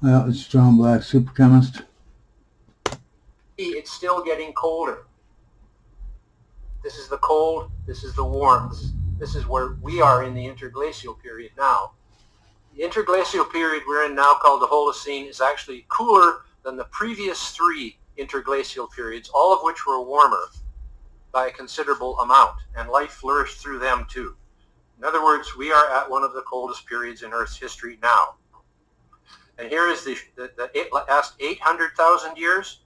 Well, it's John Black, super chemist. It's still getting colder. This is the cold, this is the warm. This is where we are in the interglacial period now. The interglacial period we're in now, called the Holocene, is actually cooler than the previous 3 interglacial periods, all of which were warmer by a considerable amount, and life flourished through them too. In other words, we are at one of the coldest periods in Earth's history now. And here is the last 800,000 years.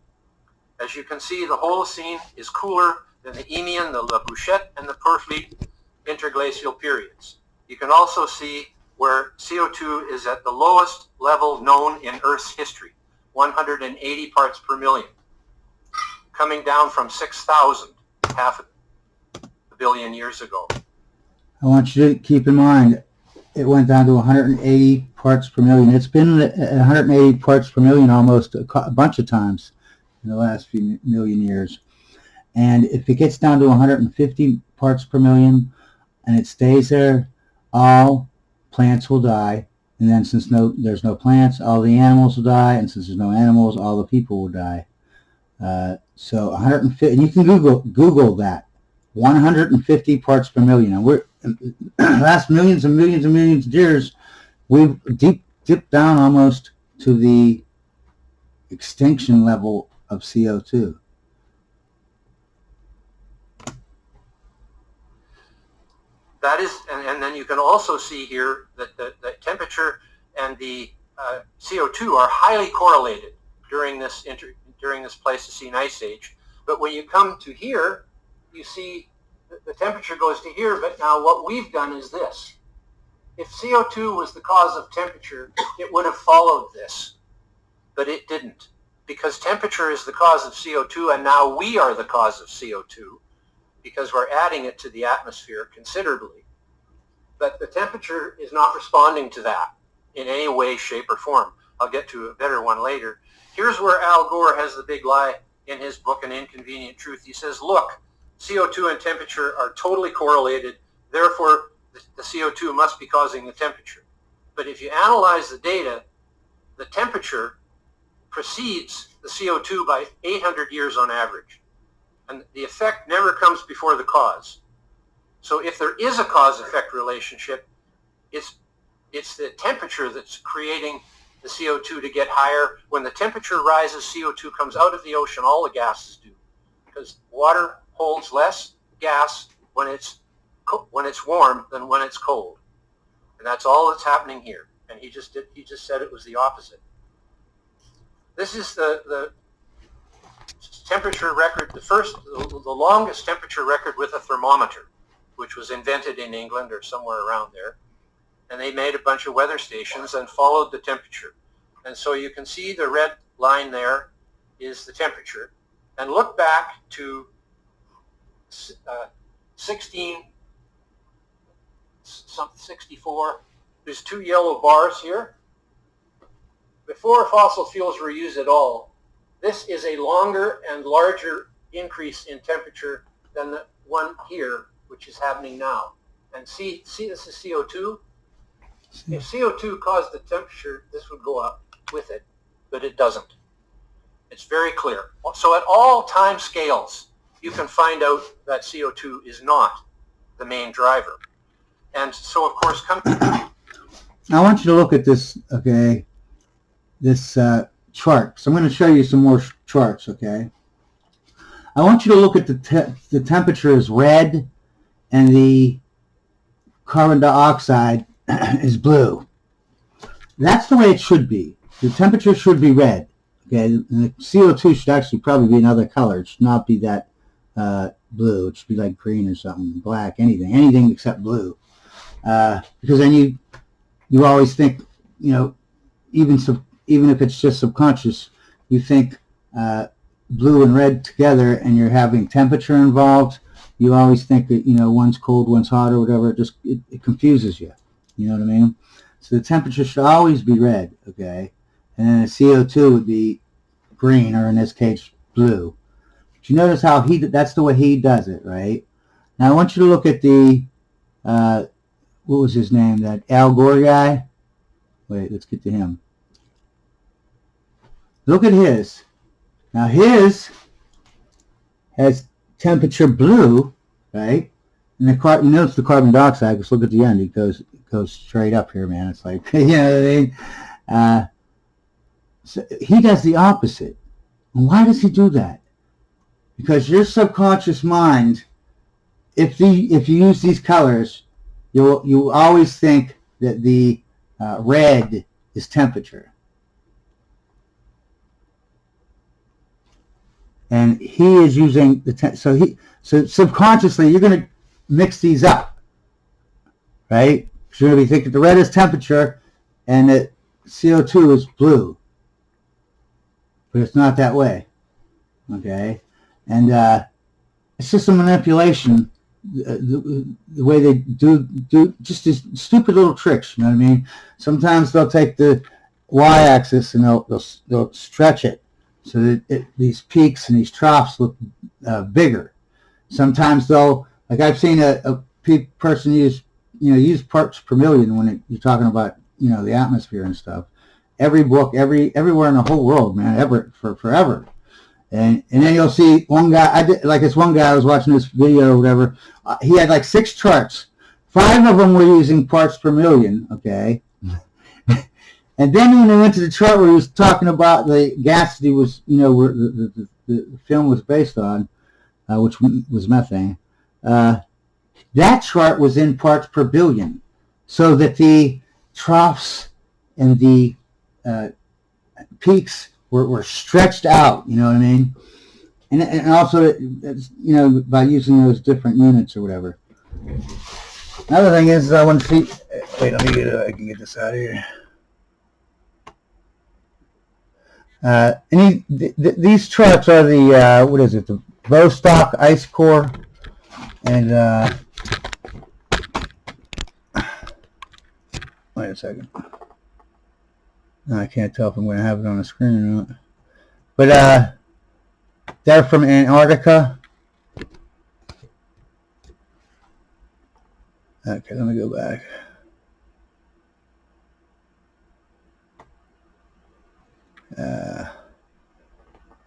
As you can see, the Holocene is cooler than the Eemian, the La Bouchette, and the Perfleet interglacial periods. You can also see where CO2 is at the lowest level known in Earth's history, 180 parts per million, coming down from 6,000 half a billion years ago. I want you to keep in mind, it went down to 180 parts per million. It's been at 180 parts per million almost a bunch of times in the last few million years. And if it gets down to 150 parts per million and it stays there, all plants will die. And then since there's no plants, all the animals will die. And since there's no animals, all the people will die. So 150, and you can Google that, 150 parts per million. And we're last millions and millions and millions of years, we've dipped down almost to the extinction level of CO2. That is, and then you can also see here that the temperature and the CO2 are highly correlated during this Pleistocene ice age. But when you come to here, you see the temperature goes to here. But now what we've done is this. If CO2 was the cause of temperature, it would have followed this. But it didn't, because temperature is the cause of CO2, and now we are the cause of CO2, because we're adding it to the atmosphere considerably. But the temperature is not responding to that in any way, shape, or form. I'll get to a better one later. Here's where Al Gore has the big lie in his book, An Inconvenient Truth. He says, look, CO2 and temperature are totally correlated, therefore the CO2 must be causing the temperature. But if you analyze the data, the temperature precedes the CO2 by 800 years on average. And the effect never comes before the cause. So if there is a cause-effect relationship, it's the temperature that's creating the CO2 to get higher. When the temperature rises, CO2 comes out of the ocean, all the gases do, because water holds less gas when it's warm than when it's cold. And that's all that's happening here. And he just said it was the opposite. This is the temperature record, the longest temperature record with a thermometer, which was invented in England or somewhere around there. And they made a bunch of weather stations and followed the temperature. And so you can see the red line there is the temperature. And look back to 1664. There's 2 yellow bars here. Before fossil fuels were used at all, this is a longer and larger increase in temperature than the one here, which is happening now. And see, this is CO2. If CO2 caused the temperature, this would go up with it, but it doesn't. It's very clear. So at all time scales, you can find out that CO2 is not the main driver. And so, of course, I want you to look at this, okay, this chart. So I'm going to show you some more charts, okay? I want you to look at the temperature is red and the carbon dioxide is blue. That's the way it should be. The temperature should be red, okay? And the CO2 should actually probably be another color. It should not be that blue. It should be like green or something, black, anything except blue. Because then you always think, you know, even if it's just subconscious, you think blue and red together, and you're having temperature involved. You always think that, you know, one's cold, one's hot, or whatever. It confuses you. You know what I mean? So the temperature should always be red, okay? And then the CO2 would be green, or in this case, blue. But you notice how that's the way he does it, right? Now I want you to look at the, what was his name? That Al Gore guy? Wait, let's get to him. Look at his. Now his has temperature blue, right? And you notice the carbon dioxide. Just look at the end. It goes straight up here, man. It's like you know what I mean. So he does the opposite. And why does he do that? Because your subconscious mind, if you use these colors, you always think that the red is temperature. And he is using so subconsciously you're going to mix these up, right? So you're going to be thinking the red is temperature and that CO2 is blue, but it's not that way, okay? And it's just a manipulation. The way they do just these stupid little tricks, you know what I mean? Sometimes they'll take the y-axis and they'll stretch it so that these peaks and these troughs look bigger. Sometimes they'll, like I've seen a person use parts per million when you're talking about the atmosphere and stuff. Every book, everywhere in the whole world, man, for forever. And then you'll see one guy, this one guy I was watching this video or whatever, he had like 6 charts. 5 of them were using parts per million, okay? And then when they went to the chart where he was talking about the gas that he was, where the film was based on, which was methane, that chart was in parts per billion. So that the troughs and the peaks were stretched out, you know what I mean? And also, by using those different units or whatever. Another thing is I want to see, wait, let me I can get this out of here. These charts are the, what is it, the Vostok ice core, and, wait a second. No, I can't tell if I'm going to have it on the screen or not. But they're from Antarctica. Okay, let me go back.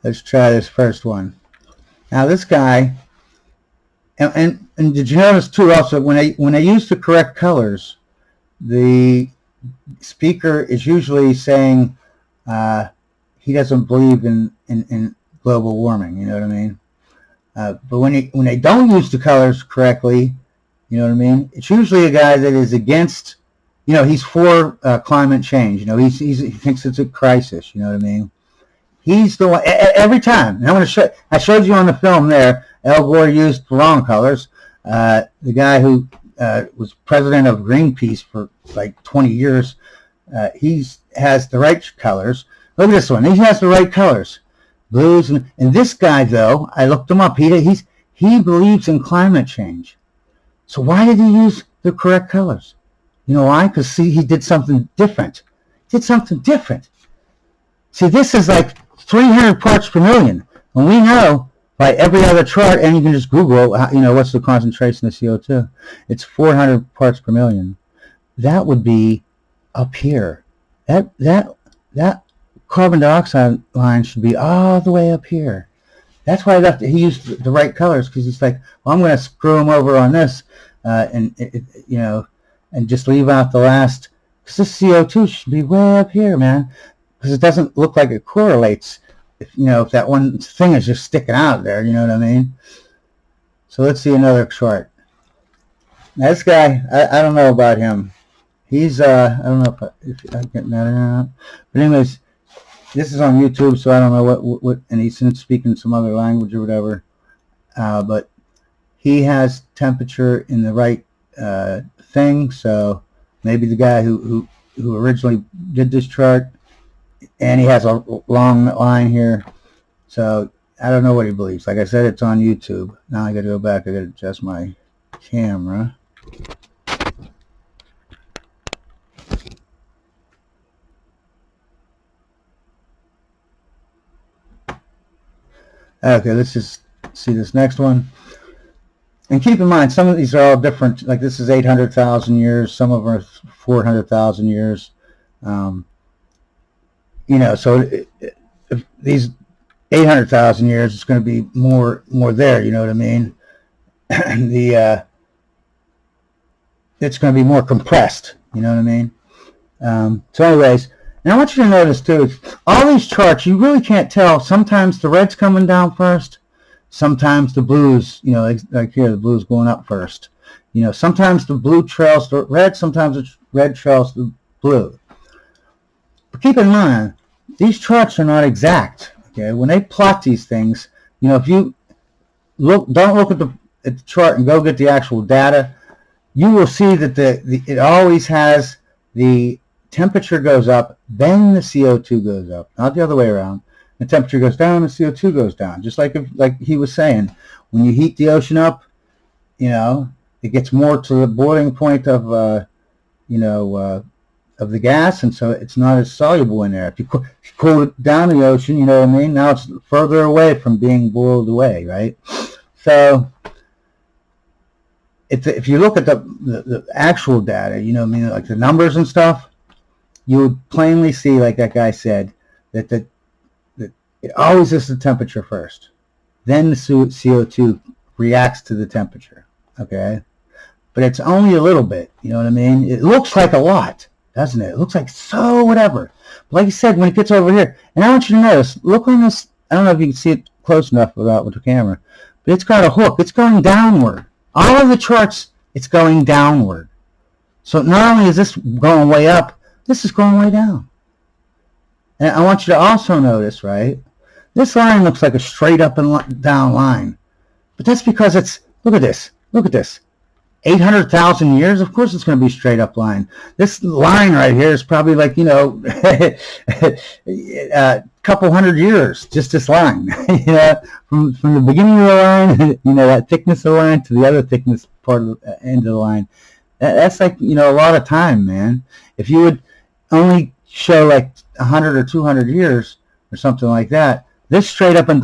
Let's try this first one. Now this guy, and did you notice too also when they use the correct colors, the speaker is usually saying he doesn't believe in global warming, you know what I mean? But when they don't use the colors correctly, you know what I mean? It's usually a guy that is against, he's for climate change. He thinks it's a crisis. You know what I mean? He's the one every time. And I'm going to show. I showed you on the film there. Al Gore used the wrong colors. The guy who was president of Greenpeace for like 20 years, he has the right colors. Look at this one. He has the right colors, blues. And this guy, though, I looked him up. He believes in climate change. So why did he use the correct colors? You know why? Because, see, he did something different. See, this is like 300 parts per million. And we know by every other chart, and you can just Google, what's the concentration of CO2. It's 400 parts per million. That would be up here. That carbon dioxide line should be all the way up here. That's why he used the right colors, because he's like, well, I'm going to screw him over on this, and just leave out the last, because this CO2 should be way up here, man, because it doesn't look like it correlates. If that one thing is just sticking out there, you know what I mean? So let's see another chart. Now this guy, I don't know about him. He's I don't know if I'm getting that or not. But anyways, this is on YouTube, so I don't know what and he's speaking some other language or whatever. But he has temperature in the right thing, so maybe the guy who originally did this chart, and he has a long line here, so I don't know what he believes. Like I said, it's on YouTube. Now I got to go back. I got to adjust my camera. Okay, let's just see this next one. And keep in mind, some of these are all different. Like this is 800,000 years. Some of them are 400,000 years. So if these 800,000 years, it's going to be more there. You know what I mean? It's going to be more compressed. You know what I mean? So anyways, and I want you to notice too, all these charts, you really can't tell. Sometimes the red's coming down first. Sometimes the blues, like here, the blue's going up first. Sometimes the blue trails the red, sometimes the red trails the blue. But keep in mind, these charts are not exact. Okay, when they plot these things, if you don't look at the chart and go get the actual data, you will see that it always has the temperature goes up, then the CO2 goes up, not the other way around. The temperature goes down, the CO2 goes down. Just like he was saying, when you heat the ocean up, it gets more to the boiling point of the gas, and so it's not as soluble in there. If you cool it down the ocean, you know what I mean? Now it's further away from being boiled away, right? So if you look at the actual data, like the numbers and stuff, you would plainly see, like that guy said, that it always is the temperature first. Then the CO2 reacts to the temperature, okay? But it's only a little bit, you know what I mean? It looks like a lot, doesn't it? It looks like so whatever. But like I said, when it gets over here, and I want you to notice, look on this, I don't know if you can see it close enough with the camera, but it's got a hook. It's going downward. All of the charts, it's going downward. So not only is this going way up, this is going way down. And I want you to also notice, right, this line looks like a straight up and down line. But that's because look at this. 800,000 years, of course it's going to be a straight up line. This line right here is probably like, a couple hundred years, just this line. From the beginning of the line, that thickness of the line to the other thickness part of the end of the line. That's like, a lot of time, man. If you would only show like 100 or 200 years or something like that, this straight up and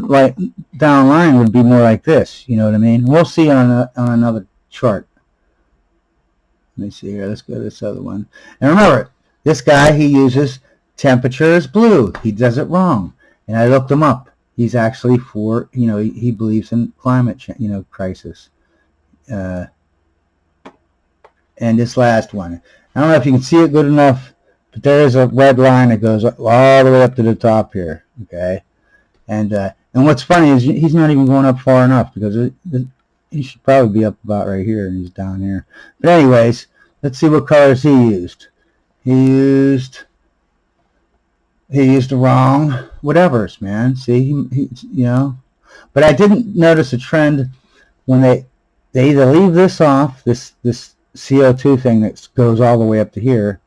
down line would be more like this. You know what I mean? We'll see on another chart. Let me see here. Let's go to this other one. And remember, this guy, he uses temperature as blue. He does it wrong. And I looked him up. He's actually he believes in climate change, crisis. And this last one. I don't know if you can see it good enough, but there is a red line that goes all the way up to the top here. Okay. And what's funny is he's not even going up far enough, because he should probably be up about right here, and he's down here. But anyways, let's see what colors he used. He used the wrong whatevers, man. See, But I didn't notice a trend when they either leave this off, this CO2 thing that goes all the way up to here,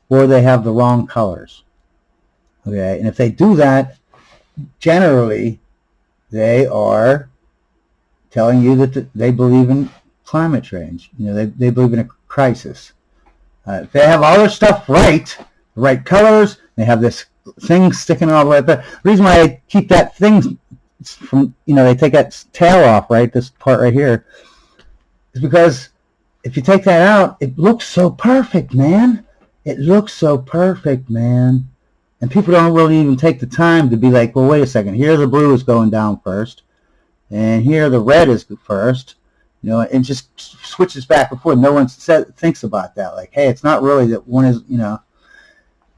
or they have the wrong colors. Okay, and if they do that, generally they are telling you that they believe in climate change. They believe in a crisis. If they have all their stuff right, the right colors, they have this thing sticking all the way up there. The reason why I keep that thing from, they take that tail off, right, this part right here, is because if you take that out, it looks so perfect, man. It looks so perfect, man. And people don't really even take the time to be like, well, wait a second. Here the blue is going down first, and here the red is first, and just switches back and forth. No one thinks about that. Like, hey, it's not really that one is,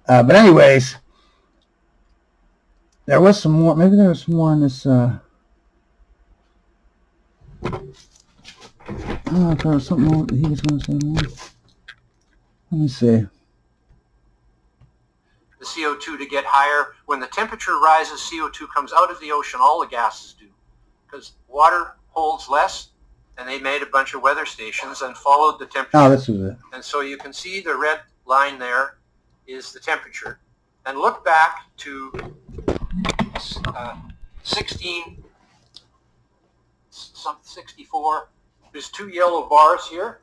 But anyways, there was some more. Maybe there was some more on this. I don't know if there was something more that he was going to say more. Let me see. The CO2 to get higher. When the temperature rises, CO2 comes out of the ocean. All the gases do, because water holds less, and they made a bunch of weather stations and followed the temperature. Oh, this is it. And so you can see the red line there is the temperature. And look back to 1664. There's two yellow bars here.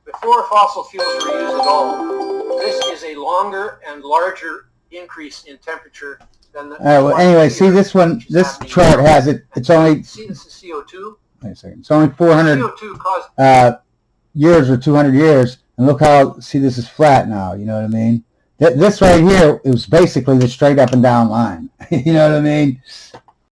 Before fossil fuels were used at all, this is a longer and larger increase in temperature than the... All right, well, anyway, see this one, this chart has it, it's only... See, this is CO2. Wait a second. It's only 400 CO2 caused... years or 200 years, and look how, see, this is flat now, you know what I mean? This right here, it was basically the straight up and down line. You know what I mean?